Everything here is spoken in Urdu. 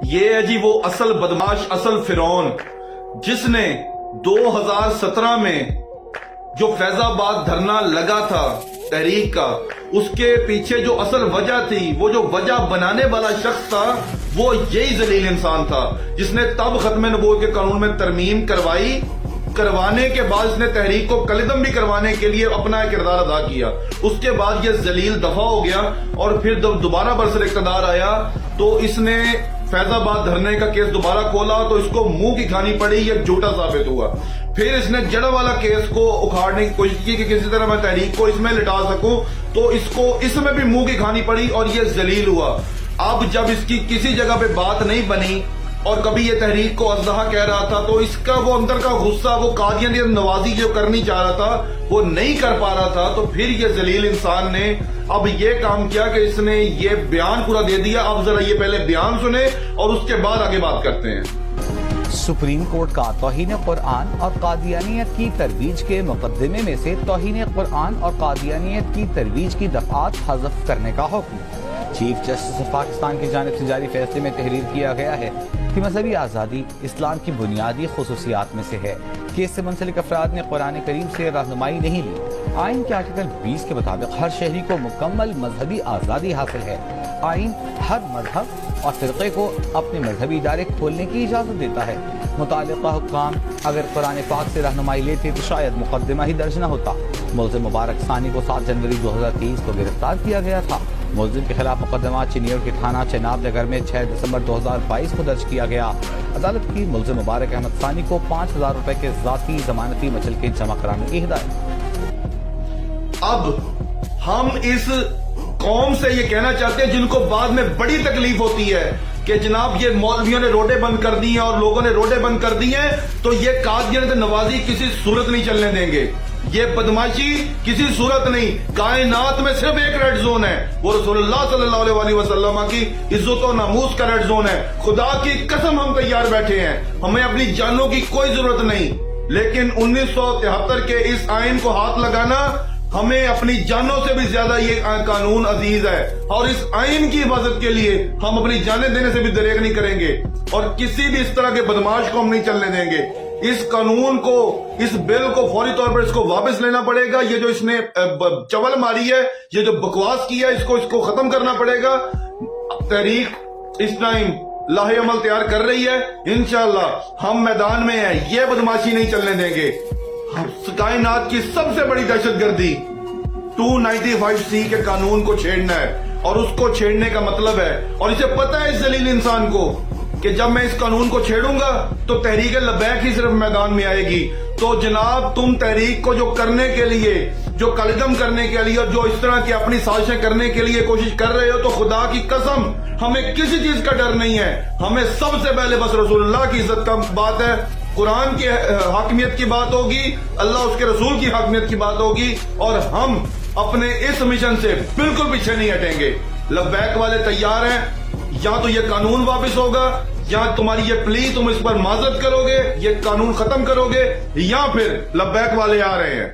یہ ہے جی وہ اصل بدماش، اصل فرعون جس نے 2017 میں جو فیض آباد دھرنا لگا تھا تحریک کا، اس کے پیچھے جو اصل وجہ تھی، وہ جو وجہ بنانے والا شخص تھا، وہ یہی ذلیل انسان تھا جس نے تب ختم نبوت کے قانون میں ترمیم کروانے کے بعد اس نے تحریک کو کلدم بھی کروانے کے لیے اپنا کردار ادا کیا۔ اس کے بعد یہ ذلیل دفع ہو گیا اور پھر جب دوبارہ برسر اقتدار آیا تو اس نے فیض آباد دھرنے کا کیس دوبارہ کھولا تو اس کو منہ کی کھانی پڑی، یہ جھوٹا ثابت ہوا۔ پھر اس نے جڑ والا کیس کو اکھاڑنے کی کوشش کی کہ کسی طرح میں تحریک کو اس میں لٹا سکوں، تو اس کو اس میں بھی منہ کی کھانی پڑی اور یہ ذلیل ہوا۔ اب جب اس کی کسی جگہ پہ بات نہیں بنی اور کبھی یہ تحریک کو اژدہا کہہ رہا تھا تو اس کا وہ اندر کا غصہ، وہ قادیانیت نوازی جو کرنی چاہ رہا تھا وہ نہیں کر پا رہا تھا، تو پھر یہ ذلیل انسان نے اب یہ کام کیا کہ اس نے یہ بیان پورا دے دیا۔ اب ذرا یہ پہلے بیان سنیں اور اس کے بعد آگے بات کرتے ہیں۔ سپریم کورٹ کا توہین قرآن اور قادیانیت کی ترویج کے مقدمے میں سے توہین قرآن اور قادیانیت کی ترویج کی دفعات حذف کرنے کا حکم۔ چیف جسٹس آف پاکستان کی جانب سے جاری فیصلے میں تحریر کیا گیا ہے کہ مذہبی آزادی اسلام کی بنیادی خصوصیات میں سے ہے کہ اس سے منسلک افراد نے قرآن کریم سے رہنمائی نہیں لی۔ آئین کے آرٹیکل 20 کے مطابق ہر شہری کو مکمل مذہبی آزادی حاصل ہے۔ آئین ہر مذہب اور فرقے کو اپنے مذہبی ادارے کھولنے کی اجازت دیتا ہے۔ متعلقہ حکام اگر قرآن پاک سے رہنمائی لیتے تو شاید مقدمہ ہی درج نہ ہوتا۔ ملزم مبارک ثانی کو 7 جنوری 2023 کو گرفتار کیا گیا تھا۔ ملزم کے خلاف مقدمہ چنیور کے تھانہ چناب نگر میں 6 دسمبر 2022 کو درج کیا گیا۔ عدالت کی ملزم مبارک احمد ثانی کو 5,000 روپے کے ذاتی ضمانتی مچل کے جمع کرانے کی ہدایت۔ اب ہم اس قوم سے یہ کہنا چاہتے ہیں جن کو بعد میں بڑی تکلیف ہوتی ہے کہ جناب یہ مولویوں نے روڈیں بند کر دی ہیں اور لوگوں نے روڈیں بند کر دی ہیں، تو یہ قادیانیت نوازی کسی صورت نہیں چلنے دیں گے، یہ بدماشی کسی صورت نہیں۔ کائنات میں صرف ایک ریڈ زون ہے، وہ رسول اللہ صلی اللہ علیہ وسلم کی عزت و ناموس کا ریڈ زون ہے۔ خدا کی قسم ہم تیار بیٹھے ہیں، ہمیں اپنی جانوں کی کوئی ضرورت نہیں، لیکن 1973 کے اس آئین کو ہاتھ لگانا، ہمیں اپنی جانوں سے بھی زیادہ یہ قانون عزیز ہے، اور اس آئین کی حفاظت کے لیے ہم اپنی جانیں دینے سے بھی دریغ نہیں کریں گے، اور کسی بھی اس طرح کے بدماش کو ہم نہیں چلنے دیں گے۔ اس قانون کو، اس بل کو فوری طور پر اس کو واپس لینا پڑے گا۔ یہ جو اس نے چول ماری ہے، یہ جو بکواس کی ہے، اس کو ختم کرنا پڑے گا۔ تحریک اس ٹائم لاہ عمل تیار کر رہی ہے، انشاءاللہ ہم میدان میں ہیں، یہ بدماشی نہیں چلنے دیں گے۔ کائنات کی سب سے بڑی دہشت گردی 295C کے قانون کو چھیڑنا ہے، اور اس کو چھیڑنے کا مطلب ہے، اور اسے پتا ہے اس ذلیل انسان کو کہ جب میں اس قانون کو چھیڑوں گا تو تحریک لبیک ہی صرف میدان میں آئے گی۔ تو جناب تم تحریک کو جو کرنے کے لیے، جو قلدم کرنے کے لیے، جو اس طرح کی اپنی سازشیں کرنے کے لیے کوشش کر رہے ہو، تو خدا کی قسم ہمیں کسی چیز کا ڈر نہیں ہے۔ ہمیں سب سے پہلے بس رسول اللہ کی عزت کا بات ہے، قرآن کی حاکمیت کی بات ہوگی، اللہ اس کے رسول کی حاکمیت کی بات ہوگی، اور ہم اپنے اس مشن سے بالکل پیچھے نہیں ہٹیں گے۔ لبیک والے تیار ہیں، یا تو یہ قانون واپس ہوگا، یا تمہاری یہ پلی تم اس پر معذرت کرو گے، یہ قانون ختم کرو گے، یا پھر لبیک والے آ رہے ہیں۔